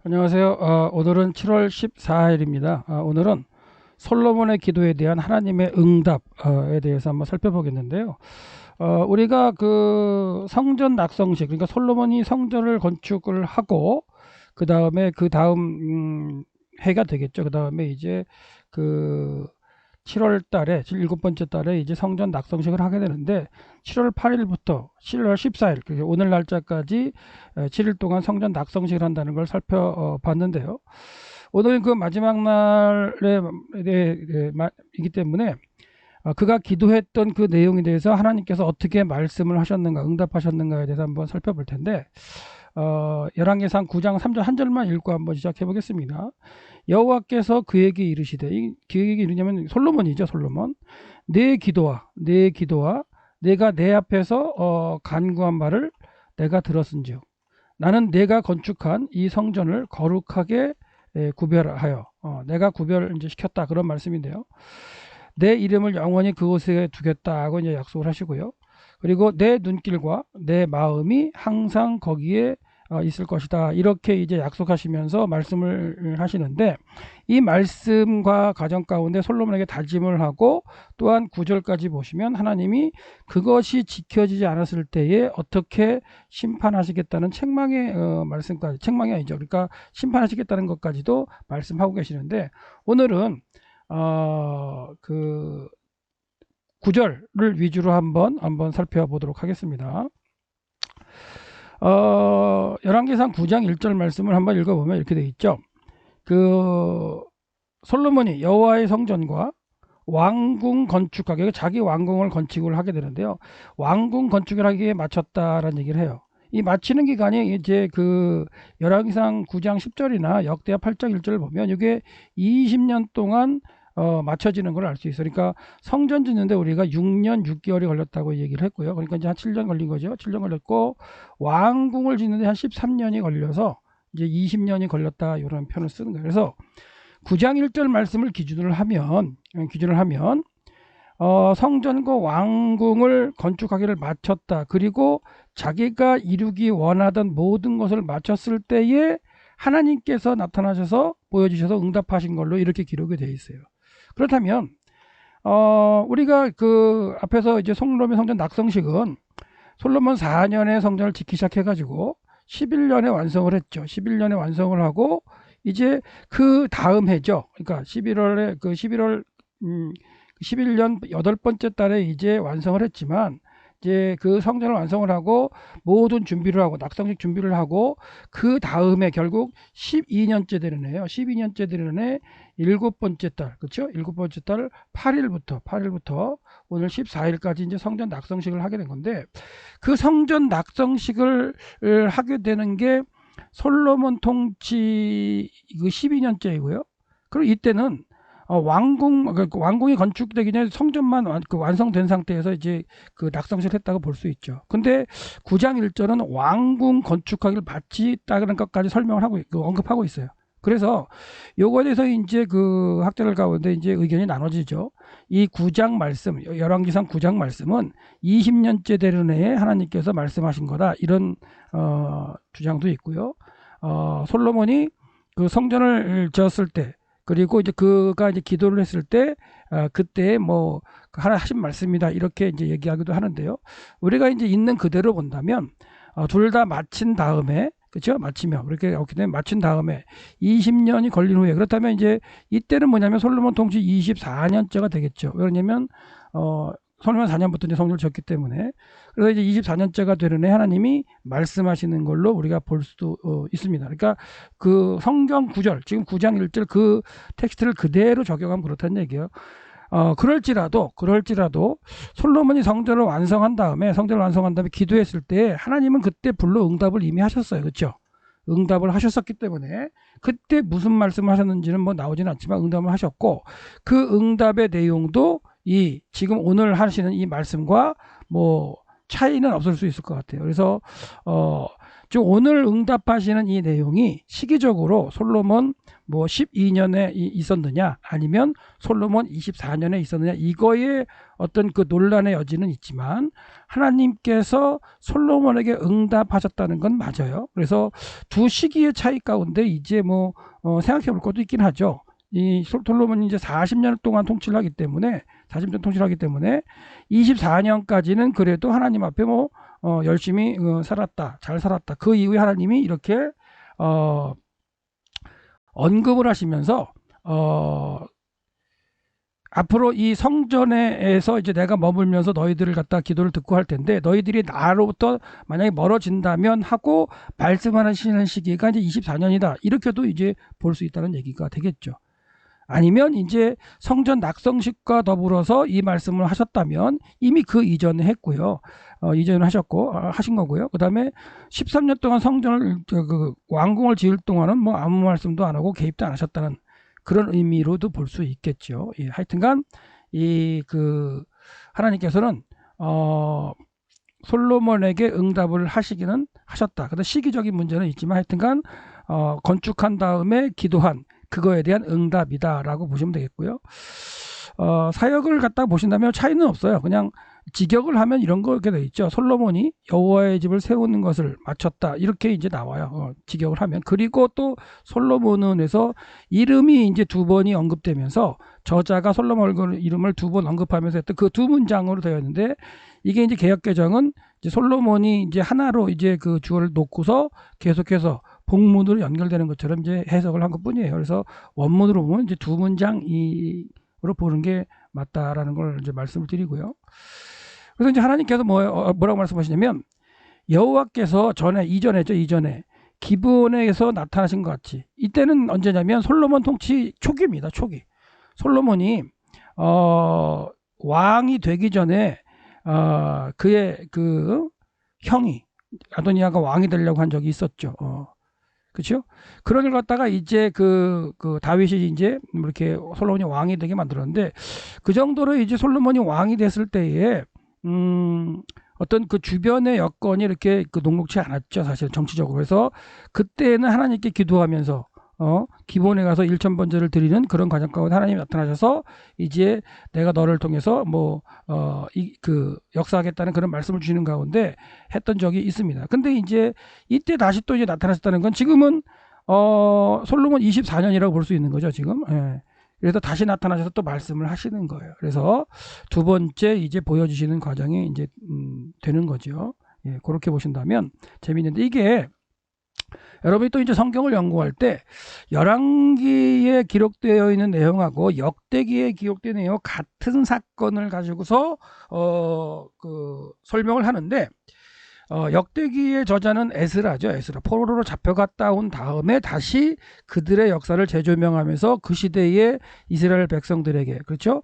안녕하세요. 오늘은 7월 14일입니다. 오늘은 솔로몬의 기도에 대한 하나님의 응답에 대해서 한번 살펴보겠는데요. 우리가 그 성전 낙성식, 그러니까 솔로몬이 성전을 건축을 하고 그 다음 해가 되겠죠. 그 다음에 이제 그 7월 달에, 일곱 번째 달에 이제 성전 낙성식을 하게 되는데 7월 8일부터 7월 14일, 오늘 날짜까지 7일 동안 성전 낙성식을 한다는 걸 살펴봤는데요. 오늘은 그 마지막 날에 이기 때문에 그가 기도했던 그 내용에 대해서 하나님께서 어떻게 말씀을 하셨는가, 응답하셨는가에 대해서 한번 살펴볼 텐데, 열왕기상 9장 3절 한 절만 읽고 한번 시작해 보겠습니다. 여호와께서 그에게 이르시되, 그에게 이르냐면 솔로몬이죠. 솔로몬. 내 기도와 내가 내 앞에서 간구한 말을 내가 들었은즉 나는 내가 건축한 이 성전을 거룩하게 구별하여, 내가 구별 이제 시켰다, 그런 말씀인데요. 내 이름을 영원히 그곳에 두겠다고 이제 약속을 하시고요. 그리고 내 눈길과 내 마음이 항상 거기에 있을 것이다, 이렇게 이제 약속하시면서 말씀을 하시는데, 이 말씀과 가정 가운데 솔로몬에게 다짐을 하고, 또한 9절까지 보시면 하나님이 그것이 지켜지지 않았을 때에 어떻게 심판하시겠다는 책망의 말씀까지, 책망이 아니죠, 그러니까 심판하시겠다는 것까지도 말씀하고 계시는데, 오늘은 그 9절을 위주로 한번 살펴보도록 하겠습니다. 열왕기상 9장 1절 말씀을 한번 읽어보면 이렇게 되어 있죠. 그 솔로몬이 여호와의 성전과 왕궁 건축하게, 자기 왕궁을 건축을 하게 되는데요. 왕궁 건축을 하기에 마쳤다라는 얘기를 해요. 이 마치는 기간이 이제 그 열왕기상 9장 10절이나 역대하 8장 1절을 보면 이게 20년 동안 맞춰지는 걸 알 수 있어요. 그러니까 성전 짓는데 우리가 6년 6개월이 걸렸다고 얘기를 했고요. 그러니까 이제 한 7년 걸린 거죠. 7년 걸렸고, 왕궁을 짓는데 한 13년이 걸려서 이제 20년이 걸렸다, 이런 표현을 쓰는 거예요. 그래서 9장 1절 말씀을 기준을 하면 성전과 왕궁을 건축하기를 마쳤다. 그리고 자기가 이루기 원하던 모든 것을 마쳤을 때에 하나님께서 나타나셔서 보여주셔서 응답하신 걸로 이렇게 기록이 되어 있어요. 그렇다면 우리가 그 앞에서 이제 솔로몬 성전 낙성식은 솔로몬 4년에 성전을 짓기 시작해가지고 11년에 완성을 했죠. 11년에 완성을 하고 이제 그 다음 해죠. 그러니까 11월 11년 여덟 번째 달에 이제 완성을 했지만, 이제 그 성전을 완성을 하고 모든 준비를 하고 낙성식 준비를 하고 그 다음에 결국 12년째 되는 해요. 12년째 되는 해 일곱 번째 달, 그렇죠? 일곱 번째 달 8일부터 오늘 14일까지 이제 성전 낙성식을 하게 된 건데, 그 성전 낙성식을 하게 되는 게 솔로몬 통치 그 12년째이고요. 그리고 이때는 왕궁이 건축되기 전에 성전만 완성된 상태에서 이제 그 낙성식을 했다고 볼 수 있죠. 근데 9장 1절은 왕궁 건축하기를 마치다는 것까지 설명을 하고 언급하고 있어요. 그래서 요거에 대해서 이제 그 학자들 가운데 이제 의견이 나눠지죠. 이 9장 말씀, 열왕기상 9장 말씀은 20년째 되는 해에 하나님께서 말씀하신 거다, 이런 주장도 있고요. 솔로몬이 그 성전을 지었을 때, 그리고 이제 그가 이제 기도를 했을 때 그때 뭐 하나 하신 말씀이다, 이렇게 이제 얘기하기도 하는데요. 우리가 이제 있는 그대로 본다면 둘 다 마친 다음에, 그렇죠? 마치면 그렇게 이렇게 되면 마친 다음에 20년이 걸린 후에, 그렇다면 이제 이때는 뭐냐면 솔로몬 통치 24년째가 되겠죠. 왜냐면 솔로몬 4년부터 이제 성전을 지었기 때문에. 그래서 이제 24년째가 되는 해 하나님이 말씀하시는 걸로 우리가 볼 수도 있습니다. 그러니까 그 성경 구절, 지금 9장 1절 그 텍스트를 그대로 적용하면 그렇다는 얘기예요. 그럴지라도 솔로몬이 성전을 완성한 다음에 기도했을 때 하나님은 그때 불러 응답을 이미 하셨어요. 그렇죠? 응답을 하셨었기 때문에 그때 무슨 말씀을 하셨는지는 뭐 나오지는 않지만 응답을 하셨고, 그 응답의 내용도 이 지금 오늘 하시는 이 말씀과 뭐 차이는 없을 수 있을 것 같아요. 그래서 좀 오늘 응답하시는 이 내용이 시기적으로 솔로몬 뭐 12년에 있었느냐 아니면 솔로몬 24년에 있었느냐 이거에 어떤 그 논란의 여지는 있지만 하나님께서 솔로몬에게 응답하셨다는 건 맞아요. 그래서 두 시기의 차이 가운데 이제 뭐 생각해 볼 것도 있긴 하죠. 이 솔로몬이 이제 40년 동안 통치를 하기 때문에 40년 통치를 하기 때문에 24년까지는 그래도 하나님 앞에 뭐 열심히 살았다, 잘 살았다. 그 이후에 하나님이 이렇게 언급을 하시면서 앞으로 이 성전에서 이제 내가 머물면서 너희들을 갖다 기도를 듣고 할 텐데 너희들이 나로부터 만약에 멀어진다면 하고 말씀하시는 시기가 이제 24년이다. 이렇게도 이제 볼 수 있다는 얘기가 되겠죠. 아니면 이제 성전 낙성식과 더불어서 이 말씀을 하셨다면 이미 그 이전에 했고요. 이전에 하신 거고요. 그 다음에 13년 동안 성전을 그 왕궁을 지을 동안은 뭐 아무 말씀도 안 하고 개입도 안 하셨다는 그런 의미로도 볼 수 있겠죠. 예, 하여튼간 이 그 하나님께서는 솔로몬에게 응답을 하시기는 하셨다. 그런데 시기적인 문제는 있지만 하여튼간 건축한 다음에 기도한 그거에 대한 응답이다라고 보시면 되겠고요. 사역을 갖다 보신다면 차이는 없어요. 그냥 직역을 하면 이런 거 이렇게 돼 있죠. 솔로몬이 여호와의 집을 세우는 것을 마쳤다 이렇게 이제 나와요. 직역을 하면. 그리고 또 솔로몬은에서 이름이 이제 두 번이 언급되면서 저자가 솔로몬 이름을 두 번 언급하면서 했던 그 두 문장으로 되어 있는데 이게 이제 개역개정은 이제 솔로몬이 이제 하나로 이제 그 주어를 놓고서 계속해서 복문으로 연결되는 것처럼 이제 해석을 한 것뿐이에요. 그래서 원문으로 보면 이제 두 문장으로 보는 게 맞다라는 걸 이제 말씀을 드리고요. 그래서 이제 하나님께서 뭐라고 말씀하시냐면 여호와께서 이전에 기브온에서 나타나신 것 같이 이때는 언제냐면 솔로몬 통치 초기입니다. 초기. 솔로몬이 왕이 되기 전에 그의 그 형이 아도니아가 왕이 되려고 한 적이 있었죠. 그렇죠? 그런 걸 갖다가 이제 그 다윗이 이제 이렇게 솔로몬이 왕이 되게 만들었는데 그 정도로 이제 솔로몬이 왕이 됐을 때에 어떤 그 주변의 여건이 이렇게 그 녹록치 않았죠. 사실 정치적으로. 그래서 그때는 하나님께 기도하면서 기본에 가서 일천번제를 드리는 그런 과정 가운데 하나님이 나타나셔서 이제 내가 너를 통해서 역사하겠다는 그런 말씀을 주시는 가운데 했던 적이 있습니다. 근데 이제 이때 다시 또 이제 나타나셨다는 건 지금은 솔로몬 24년이라고 볼 수 있는 거죠, 지금. 예. 그래서 다시 나타나셔서 또 말씀을 하시는 거예요. 그래서 두 번째 이제 보여주시는 과정이 이제 되는 거죠. 예, 그렇게 보신다면 재미있는데 이게 여러분이 또 이제 성경을 연구할 때 열왕기에 기록되어 있는 내용하고 역대기에 기록된 내용 같은 사건을 가지고서 설명을 하는데 역대기의 저자는 에스라죠. 에스라. 포로로 잡혀갔다 온 다음에 다시 그들의 역사를 재조명하면서 그 시대의 이스라엘 백성들에게 그렇죠.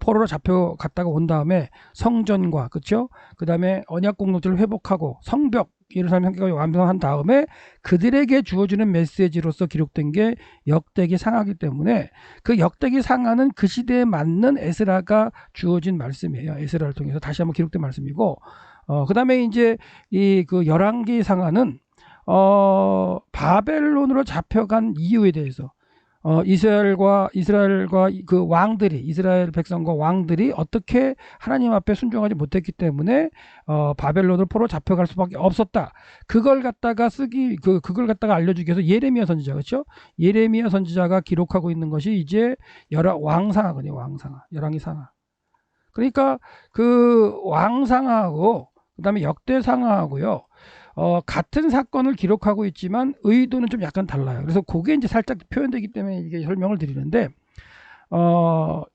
포로로 잡혀갔다가 온 다음에 성전과 그렇죠. 그 다음에 언약 공동체를 회복하고 성벽 예루살렘 성벽을 완성한 다음에 그들에게 주어지는 메시지로서 기록된 게 역대기 상하이기 때문에 그 역대기 상하는 그 시대에 맞는 에스라가 주어진 말씀이에요. 에스라를 통해서 다시 한번 기록된 말씀이고 그 다음에 이제 그 열왕기 상하는 바벨론으로 잡혀간 이유에 대해서 이스라엘과 그 왕들이 이스라엘 백성과 왕들이 어떻게 하나님 앞에 순종하지 못했기 때문에 바벨론으로 포로 잡혀갈 수밖에 없었다. 그걸 갖다가 그걸 갖다가 알려주기 위해서 예레미야 선지자 그렇죠? 예레미야 선지자가 기록하고 있는 것이 이제 왕상하거든요. 열왕기 상하. 그러니까 그 왕상하고 그다음에 역대상하고요. 같은 사건을 기록하고 있지만 의도는 좀 약간 달라요. 그래서 그게 이제 살짝 표현되기 때문에 이게 설명을 드리는데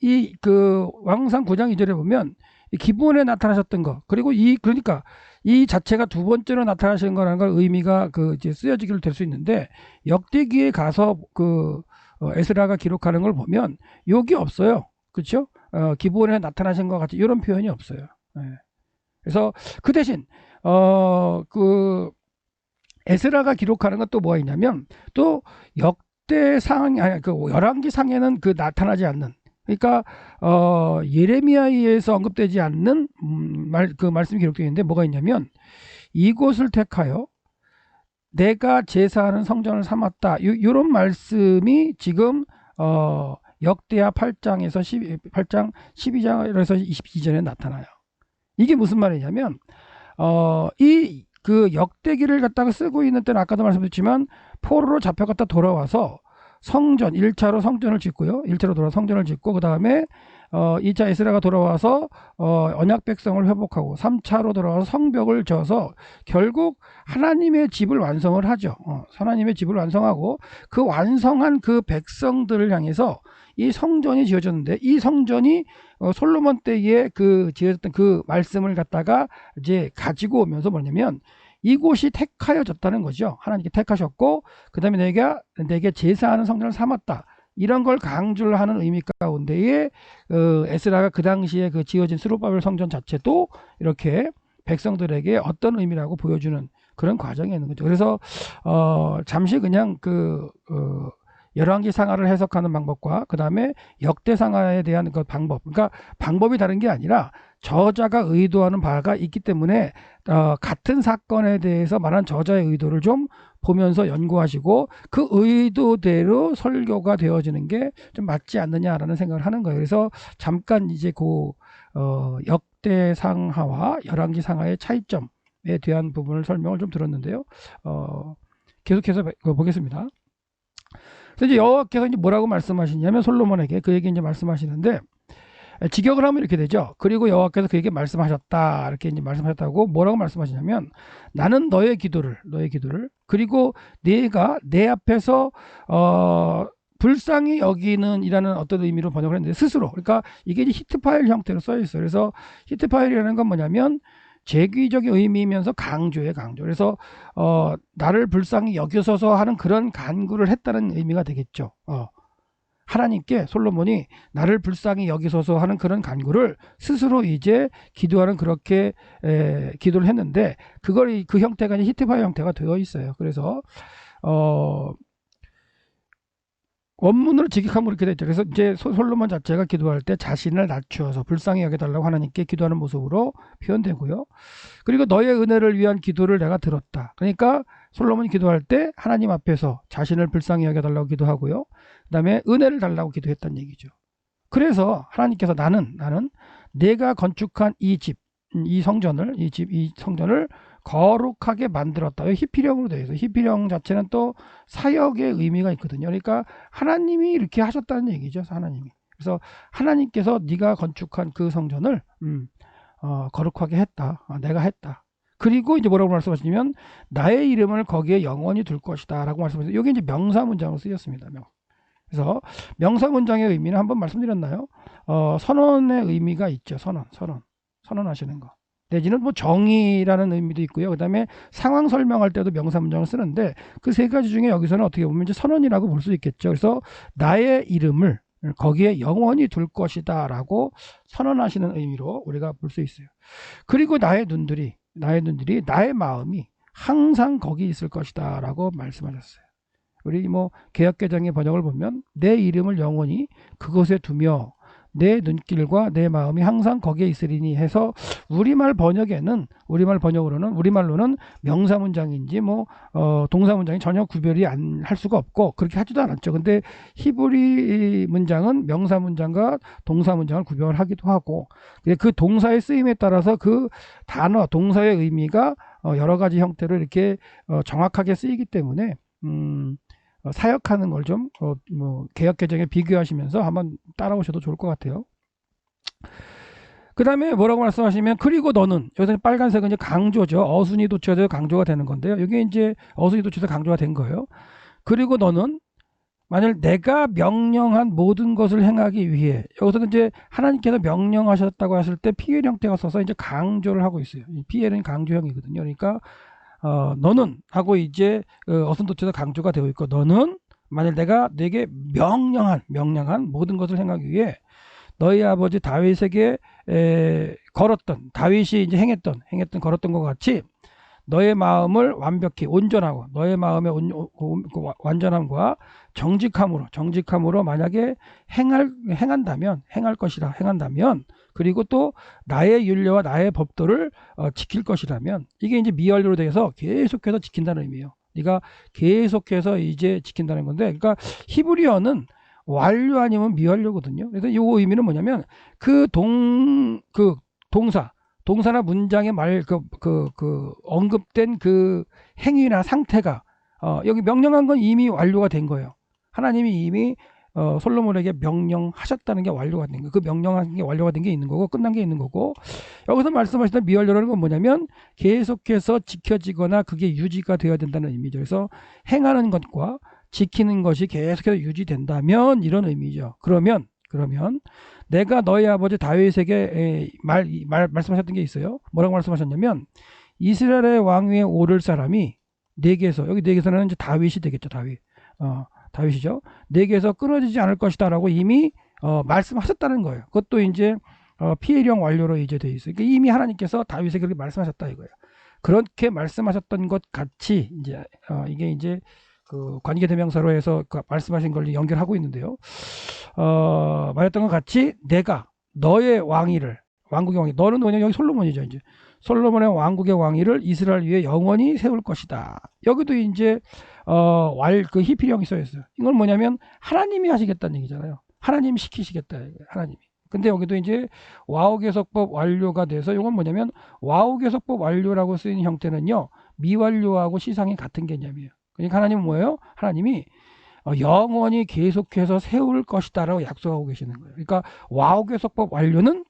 이 그 왕상 9장 2절에 보면 기본에 나타나셨던 거 그리고 그러니까 이 자체가 두 번째로 나타나시는 거라는 걸 의미가 이제 쓰여지기로 될 수 있는데 역대기에 가서 에스라가 기록하는 걸 보면 여기 없어요. 그렇죠? 기본에 나타나신 것 같이 이런 표현이 없어요. 네. 그래서 그 대신 에스라가 기록하는 건 또 뭐가 있냐면 또 역대상 아니 열왕기 상에는 나타나지 않는 그러니까 예레미야에서 언급되지 않는 말씀이 기록되어 있는데 뭐가 있냐면 이곳을 택하여 내가 제사하는 성전을 삼았다. 이런 말씀이 지금 역대하 8장에서 8장 12장에서 22절에 나타나요. 이게 무슨 말이냐면 이 그 역대기를 갖다가 쓰고 있는 때는 아까도 말씀드렸지만 포로로 잡혀갔다 돌아와서 성전 1차로 성전을 짓고요. 1차로 돌아와 성전을 짓고 그 다음에 2차 에스라가 돌아와서 언약 백성을 회복하고 3차로 돌아와서 성벽을 져서 결국 하나님의 집을 완성을 하죠. 하나님의 집을 완성하고 그 완성한 그 백성들을 향해서 이 성전이 지어졌는데 이 성전이 솔로몬 때에 그 지어졌던 그 말씀을 갖다가 이제 가지고 오면서 뭐냐면 이곳이 택하여졌다는 거죠. 하나님께 택하셨고 그 다음에 내게 제사하는 성전을 삼았다. 이런 걸 강조를 하는 의미 가운데에 에스라가 그 당시에 그 지어진 스룹바벨 성전 자체도 이렇게 백성들에게 어떤 의미라고 보여주는 그런 과정이 있는 거죠. 그래서 잠시 그냥 그 열왕기 상하를 해석하는 방법과 그 다음에 역대 상하에 대한 그 방법, 그러니까 방법이 다른 게 아니라 저자가 의도하는 바가 있기 때문에 같은 사건에 대해서 말한 저자의 의도를 좀 보면서 연구하시고 그 의도대로 설교가 되어지는 게 좀 맞지 않느냐라는 생각을 하는 거예요. 그래서 잠깐 이제 그 역대 상하와 열왕기 상하의 차이점에 대한 부분을 설명을 좀 들었는데요. 계속해서 보겠습니다. 그래서 이제 여호와께서 이제 뭐라고 말씀하시냐면 솔로몬에게 그에게 이제 말씀하시는데 직역을 하면 이렇게 되죠. 그리고 여호와께서 그에게 말씀하셨다. 이렇게 이제 말씀하셨다고 뭐라고 말씀하시냐면 나는 너의 기도를 그리고 네가 내 앞에서 불쌍히 여기는 이라는 어떤 의미로 번역을 했는데 스스로 그러니까 이게 이제 히트 파일 형태로 써 있어요. 그래서 히트 파일이라는 건 뭐냐면 제귀적인 의미이면서 강조예요, 강조. 그래서 나를 불쌍히 여기소서 하는 그런 간구를 했다는 의미가 되겠죠. 하나님께 솔로몬이 나를 불쌍히 여기소서 하는 그런 간구를 스스로 이제 기도하는 그렇게 기도를 했는데 그걸 그 형태가 히트파일 형태가 되어 있어요. 그래서 원문으로 직역하면 이렇게 되죠. 그래서 이제 솔로몬 자체가 기도할 때 자신을 낮추어서 불쌍히 여겨달라고 하나님께 기도하는 모습으로 표현되고요. 그리고 너의 은혜를 위한 기도를 내가 들었다. 그러니까 솔로몬이 기도할 때 하나님 앞에서 자신을 불쌍히 여겨달라고 기도하고요. 그 다음에 은혜를 달라고 기도했다는 얘기죠. 그래서 하나님께서 나는 내가 건축한 이 성전을 거룩하게 만들었다. 히피령으로 되어 있어요. 히피령 자체는 또 사역의 의미가 있거든요. 그러니까 하나님이 이렇게 하셨다는 얘기죠. 하나님이. 그래서 하나님께서 네가 건축한 그 성전을 거룩하게 했다. 내가 했다. 그리고 이제 뭐라고 말씀하시냐면 나의 이름을 거기에 영원히 둘 것이다 라고 말씀하셨어요. 이게 이제 명사 문장으로 쓰였습니다. 그래서 명사 문장의 의미는 한번 말씀드렸나요? 선언의 의미가 있죠. 선언하시는 거. 내지는 뭐 정의라는 의미도 있고요. 그 다음에 상황 설명할 때도 명사 문장을 쓰는데 그 세 가지 중에 여기서는 어떻게 보면 이제 선언이라고 볼 수 있겠죠. 그래서 나의 이름을 거기에 영원히 둘 것이다 라고 선언하시는 의미로 우리가 볼 수 있어요. 그리고 나의 눈들이 나의 마음이 항상 거기 있을 것이다 라고 말씀하셨어요. 우리 뭐 개역개정의 번역을 보면 내 이름을 영원히 그곳에 두며 내 눈길과 내 마음이 항상 거기에 있으리니 해서 우리말 번역으로는 명사 문장인지 뭐 동사 문장이 전혀 구별이 할 수가 없고 그렇게 하지도 않았죠. 근데 히브리 문장은 명사 문장과 동사 문장을 구별하기도 하고 그 동사의 쓰임에 따라서 그 단어 동사의 의미가 여러 가지 형태로 이렇게 정확하게 쓰이기 때문에 사역하는 걸 좀 개역개정에 비교하시면서 한번 따라오셔도 좋을 것 같아요. 그 다음에 뭐라고 말씀하시면 그리고 너는 여기서 빨간색은 이제 강조죠. 어순이 도처에서 강조가 되는 건데요. 이게 이제 어순이 도처에서 강조가 된 거예요. 그리고 너는 만일 내가 명령한 모든 것을 행하기 위해 여기서 이제 하나님께서 명령하셨다고 했을 때 PL 형태가 써서 이제 강조를 하고 있어요. PL은 강조형이거든요. 그러니까 너는 하고 이제 어순도처에서 강조가 되어 있고 너는 만일 내가 내게 명령한 모든 것을 행하기 위해 너희 아버지 다윗에게 걸었던 다윗이 이제 걸었던 것 같이 너의 마음을 완벽히 온전하고 너의 마음의 완전함과 정직함으로 만약에 행할 것이라 행한다면 그리고 또 나의 윤례와 나의 법도를 지킬 것이라면 이게 이제 미완료로 돼서 계속해서 지킨다는 의미예요. 네가 계속해서 이제 지킨다는 건데, 그러니까 히브리어는 완료 아니면 미완료거든요. 그래서 이 의미는 뭐냐면 그 동사나 문장의 언급된 그 행위나 상태가 여기 명령한 건 이미 완료가 된 거예요. 하나님이 이미 솔로몬에게 명령하셨다는 게 완료가 된 거예요. 그 명령한 게 완료가 된 게 있는 거고 끝난 게 있는 거고, 여기서 말씀하시던 미완료라는 건 뭐냐면 계속해서 지켜지거나 그게 유지가 되어야 된다는 의미죠. 그래서 행하는 것과 지키는 것이 계속해서 유지된다면 이런 의미죠. 그러면 내가 너희 아버지 다윗에게 말씀하셨던 게 있어요. 뭐라고 말씀하셨냐면 이스라엘의 왕 위에 오를 사람이 내게서, 여기 내게서는 이제 다윗이 되겠죠. 다윗이죠. 내게서 끊어지지 않을 것이다 라고 이미 말씀하셨다는 거예요. 그것도 이제 피해령 완료로 이제 돼 있어요. 그러니까 이미 하나님께서 다윗에게 그렇게 말씀하셨다 이거예요. 그렇게 말씀하셨던 것 같이 이제 이게 이제 그 관계대명사로 해서 그 말씀하신 걸 연결하고 있는데요. 말했던 것 같이 내가 너의 왕위를, 왕국의 왕위, 너는 뭐냐, 여기 솔로몬이죠. 이제 솔로몬의 왕국의 왕위를 이스라엘 위에 영원히 세울 것이다. 여기도 이제 그 히피령이 써 있어요. 이건 뭐냐면 하나님이 하시겠다는 얘기잖아요. 하나님이 시키시겠다. 하나님이. 근데 여기도 이제 와우계속법 완료가 돼서 이건 뭐냐면 와우계속법 완료라고 쓰이는 형태는요, 미완료하고 시상이 같은 개념이에요. 그러니까 하나님은 뭐예요? 하나님이 영원히 계속해서 세울 것이다라고 약속하고 계시는 거예요. 그러니까 와우계속법 완료는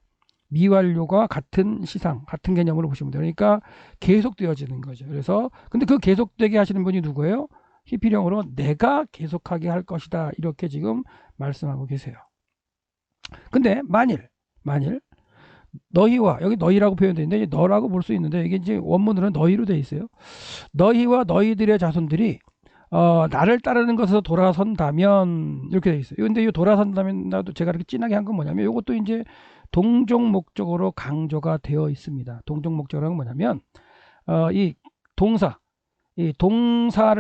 미완료가 같은 시상, 같은 개념으로 보시면 돼요. 그러니까 계속되어지는 거죠. 그래서 근데 그 계속되게 하시는 분이 누구예요? 히피령으로 내가 계속하게 할 것이다, 이렇게 지금 말씀하고 계세요. 근데 만일 너희와, 여기 너희라고 표현되어 있는데 너라고 볼 수 있는데 이게 이제 원문으로는 너희로 되어 있어요. 너희와 너희들의 자손들이 나를 따르는 것에서 돌아선다면, 이렇게 되어 있어요. 근데 이 돌아선다면, 나도 제가 이렇게 진하게 한 건 뭐냐면 이것도 이제 동종 목적으로 강조가 되어 있습니다. 동종 목적으로는 뭐냐면 이 동사를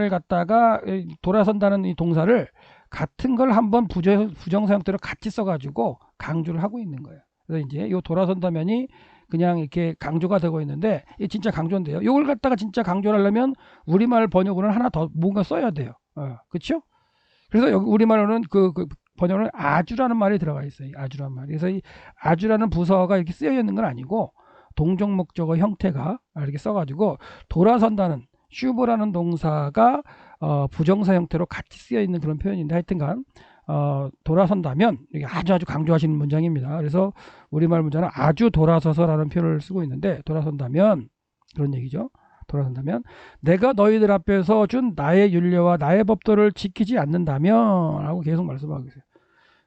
갖다가 돌아선다는 이 동사를 같은 걸 한번 부정사 형태로 같이 써가지고 강조를 하고 있는 거예요. 그래서 이제 이 돌아선다면이 그냥 이렇게 강조가 되고 있는데 이 진짜 강조인데요. 이걸 갖다가 진짜 강조를 하려면 우리말 번역으로는 하나 더 뭔가 써야 돼요. 그렇죠? 그래서 여기 우리말로는 그 번역은 아주라는 말이 들어가 있어요. 아주라는 말이. 그래서 이 아주라는 부서가 이렇게 쓰여 있는 건 아니고 동종 목적어 형태가 이렇게 써가지고 돌아선다는 슈브라는 동사가 부정사 형태로 같이 쓰여 있는 그런 표현인데, 하여튼간 돌아선다면, 이게 아주 강조하시는 문장입니다. 그래서 우리말 문장은 아주 돌아서서라는 표현을 쓰고 있는데, 돌아선다면 그런 얘기죠. 돌아선다면 내가 너희들 앞에서 준 나의 율례와 나의 법도를 지키지 않는다면 하고 계속 말씀하고 계세요.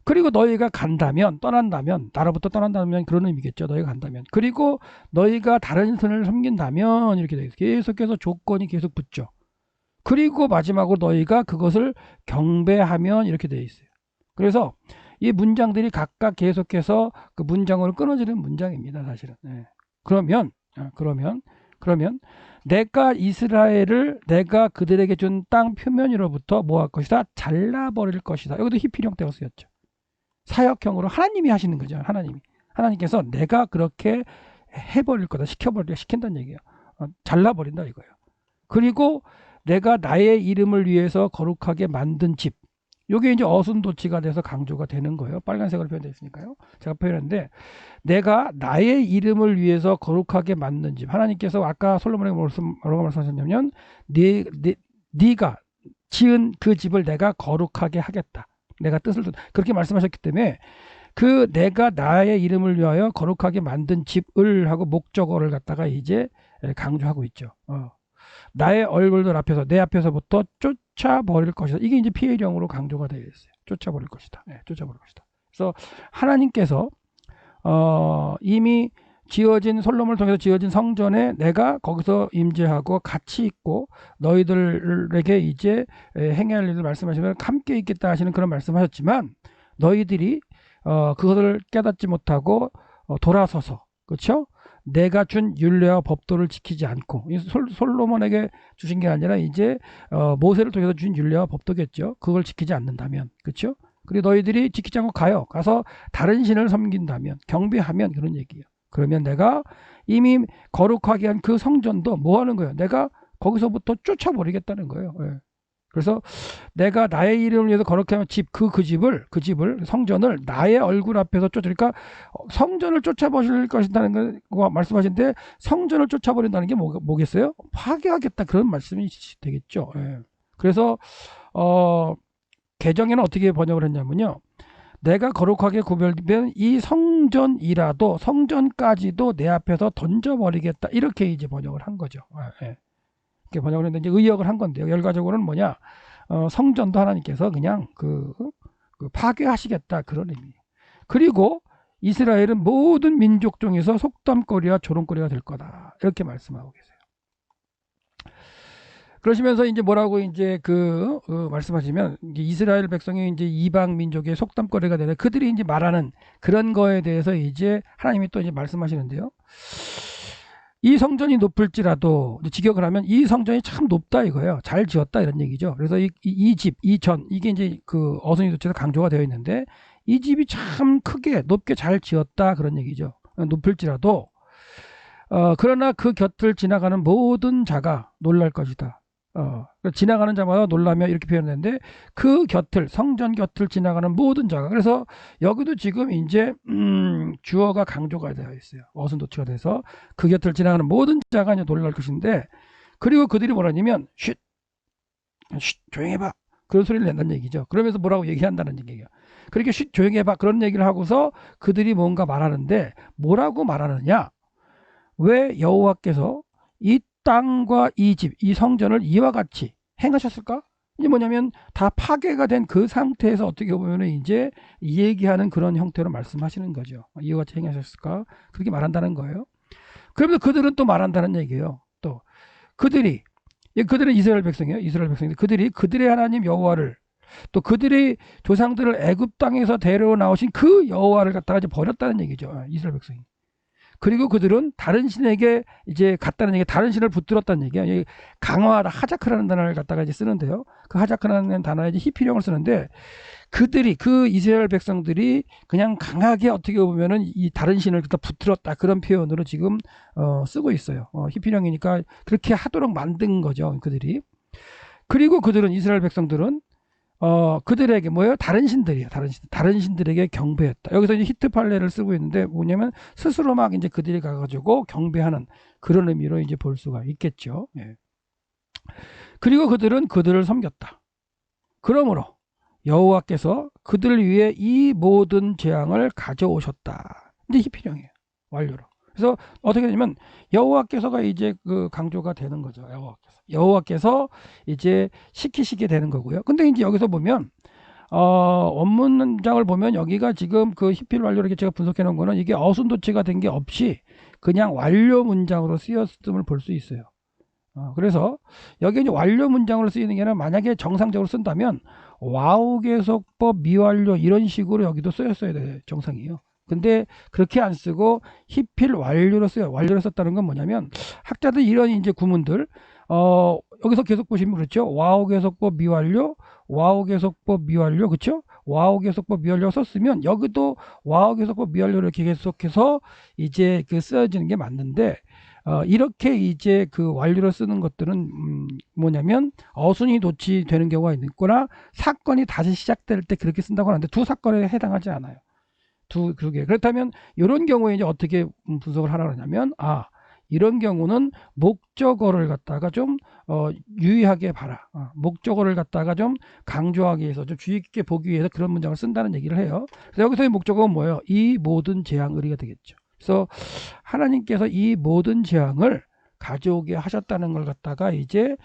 그리고 너희가 간다면, 떠난다면, 나로부터 떠난다면 그런 의미겠죠. 너희가 간다면. 그리고 너희가 다른 신을 섬긴다면, 이렇게 되어 있어요. 계속해서 조건이 계속 붙죠. 그리고 마지막으로 너희가 그것을 경배하면, 이렇게 되어 있어요. 그래서 이 문장들이 각각 계속해서 그 문장으로 끊어지는 문장입니다, 사실은. 네. 그러면 내가 이스라엘을 내가 그들에게 준 땅 표면으로부터 뭐 할 것이다? 잘라버릴 것이다. 여기도 히피령 때가 쓰였죠. 사역형으로 하나님이 하시는 거죠. 하나님께서 내가 그렇게 해버릴 거다, 시킨다는 얘기예요. 잘라버린다 이거예요. 그리고 내가 나의 이름을 위해서 거룩하게 만든 집, 이게 이제 어순도치가 돼서 강조가 되는 거예요. 빨간색으로 표현되어 있으니까요. 제가 표현했는데, 내가 나의 이름을 위해서 거룩하게 만든 집, 하나님께서 아까 솔로몬에게 뭐라고 말씀하셨냐면 네가 지은 그 집을 내가 거룩하게 하겠다, 내가 뜻을 그렇게 말씀하셨기 때문에 그 내가 나의 이름을 위하여 거룩하게 만든 집을 하고 목적어를 갖다가 이제 강조하고 있죠. 나의 얼굴들 앞에서, 내 앞에서부터 쫓아버릴 것이다. 이게 이제 피해령으로 강조가 되어 있어요. 쫓아버릴 것이다. 네, 쫓아버릴 것이다. 그래서 하나님께서 이미 솔로몬을 통해서 지어진 성전에 내가 거기서 임재하고 같이 있고 너희들에게 이제 행해야 할 일을 말씀하시면 함께 있겠다 하시는 그런 말씀하셨지만, 너희들이 그것을 깨닫지 못하고 돌아서서, 그렇죠? 내가 준 율례와 법도를 지키지 않고, 솔로몬에게 주신 게 아니라 이제 모세를 통해서 준 율례와 법도겠죠. 그걸 지키지 않는다면, 그렇죠? 그리고 너희들이 지키지 않고 가서 다른 신을 섬긴다면, 경배하면, 그런 얘기예요. 그러면 내가 이미 거룩하게 한 그 성전도 뭐 하는 거예요? 내가 거기서부터 쫓아버리겠다는 거예요. 예. 그래서 내가 나의 이름을 위해서 거룩히 하면 그 집을 성전을 나의 얼굴 앞에서 그러니까 성전을 쫓아버릴 것이라는 거 말씀하신데, 성전을 쫓아버린다는 게 뭐겠어요? 파괴하겠다, 그런 말씀이 되겠죠. 예. 그래서 개정에는 어떻게 번역을 했냐면요, 내가 거룩하게 구별되면 이 성전까지도 내 앞에서 던져버리겠다, 이렇게 이제 번역을 한 거죠. 예. 이렇게 번역을 했는데, 이제 의역을 한 건데요. 결과적으로는 뭐냐, 성전도 하나님께서 그냥 그 파괴하시겠다, 그런 의미. 그리고 이스라엘은 모든 민족 중에서 속담거리와 조롱거리가 될 거다, 이렇게 말씀하고 계세요. 그러시면서 이제 뭐라고 이제 말씀하시면, 이스라엘 백성이 이제 이방 민족의 속담거리가 되는, 그들이 이제 말하는 그런 거에 대해서 이제 하나님이 또 이제 말씀하시는데요. 이 성전이 높을지라도, 직역을 하면 이 성전이 참 높다 이거예요. 잘 지었다, 이런 얘기죠. 그래서 이게 이제 그 어순이 도체에서 강조가 되어 있는데, 이 집이 참 크게 높게 잘 지었다, 그런 얘기죠. 높을지라도 그러나 그 곁을 지나가는 모든 자가 놀랄 것이다. 지나가는 자마다 놀라며, 이렇게 표현했는데, 그 곁을, 성전 곁을 지나가는 모든 자가, 그래서 여기도 지금 이제 주어가 강조가 되어 있어요. 어순 도치가 돼서 그 곁을 지나가는 모든 자가 이제 놀랄 것인데, 그리고 그들이 뭐라냐면 쉿 조용히 해봐, 그런 소리를 낸다는 얘기죠. 그러면서 뭐라고 얘기한다는 얘기예요. 그렇게 쉿 조용히 해봐, 그런 얘기를 하고서 그들이 뭔가 말하는데, 뭐라고 말하느냐, 왜 여호와께서 이 땅과 이 집, 이 성전을 이와 같이 행하셨을까? 이게 뭐냐면 다 파괴가 된 그 상태에서 어떻게 보면 이제 얘기하는 그런 형태로 말씀하시는 거죠. 이와 같이 행하셨을까? 그렇게 말한다는 거예요. 그러면서 그들은 또 말한다는 얘기예요. 또 그들은 이스라엘 백성이에요. 이스라엘 백성인데, 그들의 하나님 여호와를, 또 그들의 조상들을 애굽 땅에서 데려 나오신 그 여호와를 갖다가 이제 버렸다는 얘기죠. 이스라엘 백성이. 그리고 그들은 다른 신에게 이제 갔다는 얘기, 다른 신을 붙들었다는 얘기야. 강화하다, 하자크라는 단어를 갖다가 이제 쓰는데요. 그 하자크라는 단어에 이제 히피령을 쓰는데, 그 이스라엘 백성들이 그냥 강하게 어떻게 보면은 이 다른 신을 갖다 붙들었다, 그런 표현으로 지금 쓰고 있어요. 히피령이니까 그렇게 하도록 만든 거죠, 그들이. 그리고 이스라엘 백성들은 그들에게 뭐예요? 다른 신들이에요. 다른 신들에게 경배했다. 여기서 이제 히트팔레를 쓰고 있는데, 뭐냐면 스스로 막 이제 그들이 가가지고 경배하는 그런 의미로 이제 볼 수가 있겠죠. 예. 그리고 그들은 그들을 섬겼다. 그러므로 여호와께서 그들을 위해 이 모든 재앙을 가져오셨다. 이제 히피령이에요. 완료로. 그래서 어떻게 되냐면 여호와께서가 이제 그 강조가 되는 거죠. 여호와께서 이제 시키시게 되는 거고요. 근데 이제 여기서 보면 원문 문장을 보면, 여기가 지금 그 히필 완료, 이렇게 제가 분석해 놓은 거는 이게 어순도치가 된 게 없이 그냥 완료 문장으로 쓰였음을 볼 수 있어요. 그래서 여기 이제 완료 문장으로 쓰이는 게 아니라, 만약에 정상적으로 쓴다면 와우계속법 미완료 이런 식으로 여기도 쓰였어야 돼요. 정상이에요. 근데 그렇게 안 쓰고 히필 완료로 써요. 완료로 썼다는 건 뭐냐면, 학자들 이런 이제 구문들 여기서 계속 보시면 그렇죠. 와우계속법 미완료, 와우계속법 미완료, 그렇죠? 와우계속법 미완료 썼으면 여기도 와우계속법 미완료 이렇게 계속해서 이제 쓰여지는 게 맞는데, 이렇게 이제 그 완료로 쓰는 것들은 뭐냐면 어순이 도치되는 경우가 있거나 사건이 다시 시작될 때 그렇게 쓴다고 하는데, 두 사건에 해당하지 않아요. 그게 그렇다면 이런 경우에 이제 어떻게 분석을 하라고 하냐면, 이런 경우는 목적어를 갖다가 좀 유의하게 봐라. 목적어를 갖다가 좀 강조하기 위해서, 좀 주의 깊게 보기 위해서 그런 문장을 쓴다는 얘기를 해요. 그래서 여기서의 목적어는 뭐예요? 이 모든 재앙, 의리가 되겠죠. 그래서 하나님께서 이 모든 재앙을 가져오게 하셨다는 걸 갖다가 이제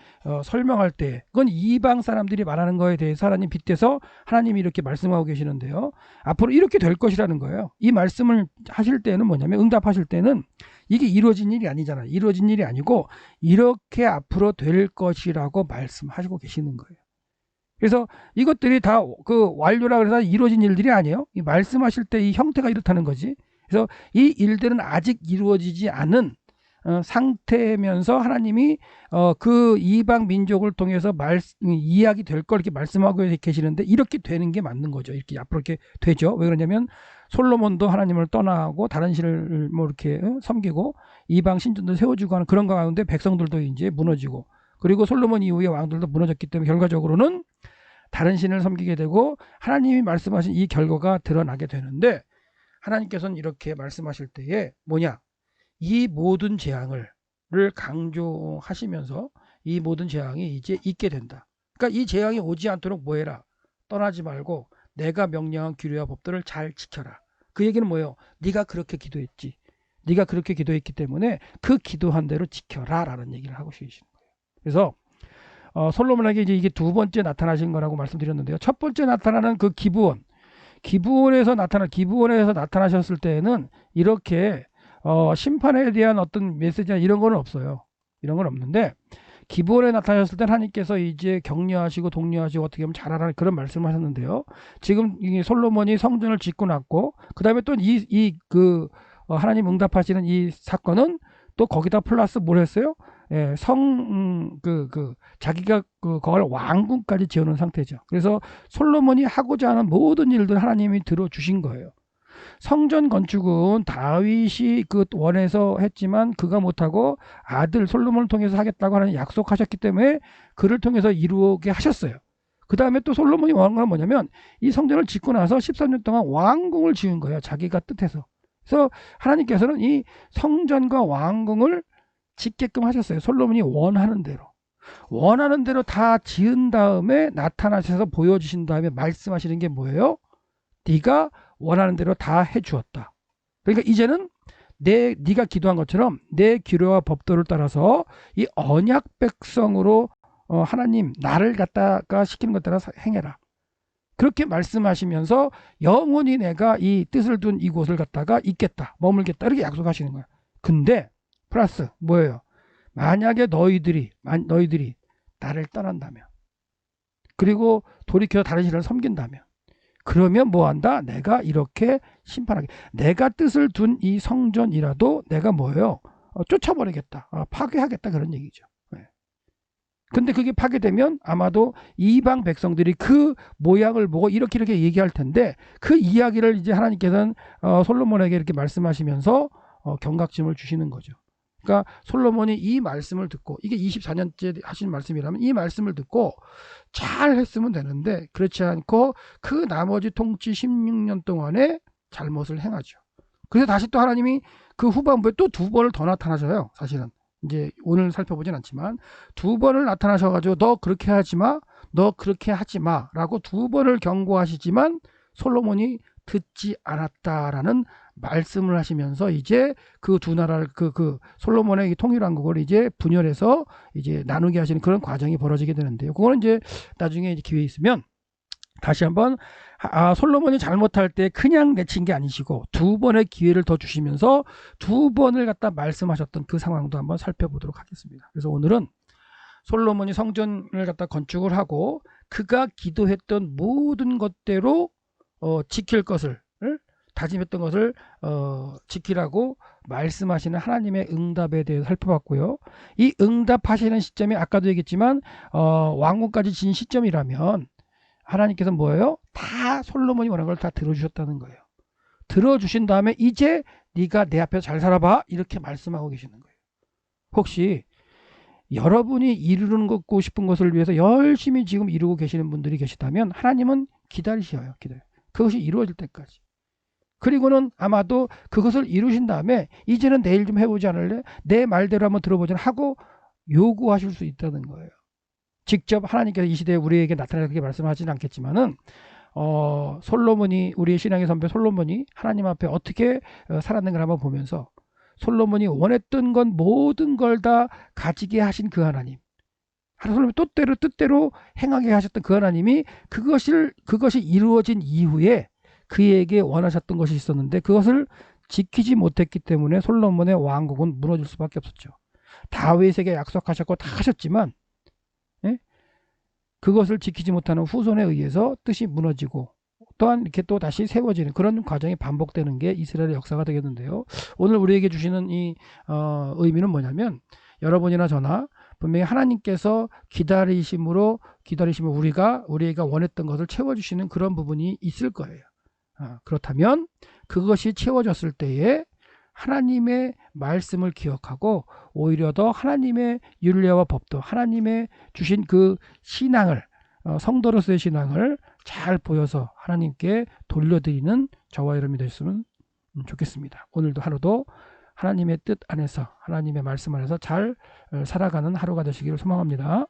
설명할 때, 그건 이방 사람들이 말하는 거에 대해서 하나님 빗대서 하나님이 이렇게 말씀하고 계시는데요. 앞으로 이렇게 될 것이라는 거예요. 이 말씀을 하실 때는 뭐냐면, 응답하실 때는 이게 이루어진 일이 아니잖아요. 이루어진 일이 아니고 이렇게 앞으로 될 것이라고 말씀하시고 계시는 거예요. 그래서 이것들이 다 그 완료라 그래서 이루어진 일들이 아니에요. 이 말씀하실 때 이 형태가 이렇다는 거지. 그래서 이 일들은 아직 이루어지지 않은 상태면서 하나님이 그 이방 민족을 통해서 이야기 될 걸 이렇게 말씀하고 계시는데, 이렇게 되는 게 맞는 거죠. 이렇게 앞으로 이렇게 되죠. 왜 그러냐면 솔로몬도 하나님을 떠나고 다른 신을 뭐 이렇게 섬기고 이방 신전도 세워지고 하는 그런 가운데 백성들도 이제 무너지고 그리고 솔로몬 이후의 왕들도 무너졌기 때문에 결과적으로는 다른 신을 섬기게 되고 하나님이 말씀하신 이 결과가 드러나게 되는데, 하나님께서는 이렇게 말씀하실 때에 뭐냐, 이 모든 재앙을 강조하시면서 이 모든 재앙이 이제 있게 된다. 그러니까 이 재앙이 오지 않도록 뭐해라, 떠나지 말고 내가 명령한 규례와 법들을 잘 지켜라. 그 얘기는 뭐예요? 네가 그렇게 기도했지, 네가 그렇게 기도했기 때문에 그 기도한 대로 지켜라 라는 얘기를 하고 계시는 거예요. 그래서 솔로몬에게 이제 이게 두 번째 나타나신 거라고 말씀드렸는데요. 첫 번째 나타나는 그 기브온에서 나타나셨을 때에는 이렇게 심판에 대한 어떤 메시지나 이런 건 없어요. 이런 건 없는데, 기브온에 나타나셨을 때 하나님께서 이제 격려하시고 독려하시고 어떻게 하면 잘하라는 그런 말씀을 하셨는데요. 지금 이 솔로몬이 성전을 짓고 났고, 그 다음에 또 하나님 응답하시는 이 사건은 또 거기다 플러스 뭘 했어요? 예, 자기가 그걸 왕궁까지 지어놓은 상태죠. 그래서 솔로몬이 하고자 하는 모든 일들 하나님이 들어주신 거예요. 성전 건축은 다윗이 원해서 했지만 그가 못하고 아들 솔로몬을 통해서 하겠다고 하는 약속하셨기 때문에 그를 통해서 이루게 하셨어요. 그 다음에 또 솔로몬이 원한 건 뭐냐면 이 성전을 짓고 나서 13년 동안 왕궁을 지은 거예요. 자기가 뜻해서. 그래서 하나님께서는 이 성전과 왕궁을 짓게끔 하셨어요. 솔로몬이 원하는 대로 다 지은 다음에 나타나셔서 보여주신 다음에 말씀하시는 게 뭐예요? 네가 원하는 대로 다 해주었다. 그러니까 이제는 네가 기도한 것처럼 내 규례와 법도를 따라서 이 언약 백성으로 하나님 나를 갖다가 시키는 것 따라 행해라. 그렇게 말씀하시면서 영원히 내가 이 뜻을 둔 이곳을 갖다가 있겠다, 머물겠다, 이렇게 약속하시는 거야. 근데 플러스 뭐예요? 만약에 너희들이 나를 떠난다면, 그리고 돌이켜 다른 신을 섬긴다면, 그러면 뭐한다? 내가 이렇게 심판하게, 내가 뜻을 둔 이 성전이라도 내가 뭐예요? 쫓아버리겠다, 파괴하겠다, 그런 얘기죠. 네. 근데 그게 파괴되면 아마도 이방 백성들이 그 모양을 보고 이렇게 얘기할 텐데, 그 이야기를 이제 하나님께서는 솔로몬에게 이렇게 말씀하시면서 경각심을 주시는 거죠. 그러니까 솔로몬이 이 말씀을 듣고, 이게 24년째 하신 말씀이라면 이 말씀을 듣고 잘 했으면 되는데, 그렇지 않고 그 나머지 통치 16년 동안에 잘못을 행하죠. 그래서 다시 또 하나님이 그 후반부에 또 두 번을 더 나타나셔요. 사실은 이제 오늘 살펴보진 않지만 두 번을 나타나셔가지고 너 그렇게 하지 마, 너 그렇게 하지 마 라고 두 번을 경고하시지만 솔로몬이 듣지 않았다라는 말씀을 하시면서 이제 그 두 나라를 솔로몬의 통일왕국을 이제 분열해서 이제 나누게 하시는 그런 과정이 벌어지게 되는데요. 그거는 이제 나중에 기회 있으면 다시 한번 솔로몬이 잘못할 때 그냥 내친 게 아니시고 두 번의 기회를 더 주시면서 두 번을 갖다 말씀하셨던 그 상황도 한번 살펴보도록 하겠습니다. 그래서 오늘은 솔로몬이 성전을 갖다 건축을 하고 그가 기도했던 모든 것대로 지킬 것을, 다짐했던 것을 지키라고 말씀하시는 하나님의 응답에 대해서 살펴봤고요. 이 응답하시는 시점이 아까도 얘기했지만 왕궁까지 진 시점이라면 하나님께서 뭐예요? 다 솔로몬이 원하는 걸 다 들어주셨다는 거예요. 들어주신 다음에 이제 네가 내 앞에서 잘 살아봐, 이렇게 말씀하고 계시는 거예요. 혹시 여러분이 이루고 싶은 것을 위해서 열심히 지금 이루고 계시는 분들이 계시다면 하나님은 기다리셔요. 그것이 이루어질 때까지. 그리고는 아마도 그것을 이루신 다음에 이제는 내일 좀 해보지 않을래? 내 말대로 한번 들어보자 하고 요구하실 수 있다는 거예요. 직접 하나님께서 이 시대에 우리에게 나타나서 그렇게 말씀하지는 않겠지만은 솔로몬이, 우리의 신앙의 선배 솔로몬이 하나님 앞에 어떻게 살았는가 한번 보면서 솔로몬이 원했던 건 모든 걸 다 가지게 하신 그 하나님, 솔로몬이 뜻대로 행하게 하셨던 그 하나님이 그것이 이루어진 이후에 그에게 원하셨던 것이 있었는데 그것을 지키지 못했기 때문에 솔로몬의 왕국은 무너질 수밖에 없었죠. 다윗에게 약속하셨고 다 하셨지만 그것을 지키지 못하는 후손에 의해서 뜻이 무너지고 또한 이렇게 또 다시 세워지는 그런 과정이 반복되는 게 이스라엘의 역사가 되겠는데요. 오늘 우리에게 주시는 이 의미는 뭐냐면, 여러분이나 저나 분명히 하나님께서 기다리심으로 우리가 원했던 것을 채워주시는 그런 부분이 있을 거예요. 그렇다면 그것이 채워졌을 때에 하나님의 말씀을 기억하고 오히려 더 하나님의 율례와 법도 하나님의 주신 그 신앙을 성도로서의 신앙을 잘 보여서 하나님께 돌려드리는 저와 여러분이 되셨으면 좋겠습니다. 오늘도 하루도 하나님의 뜻 안에서 하나님의 말씀 안에서 잘 살아가는 하루가 되시기를 소망합니다.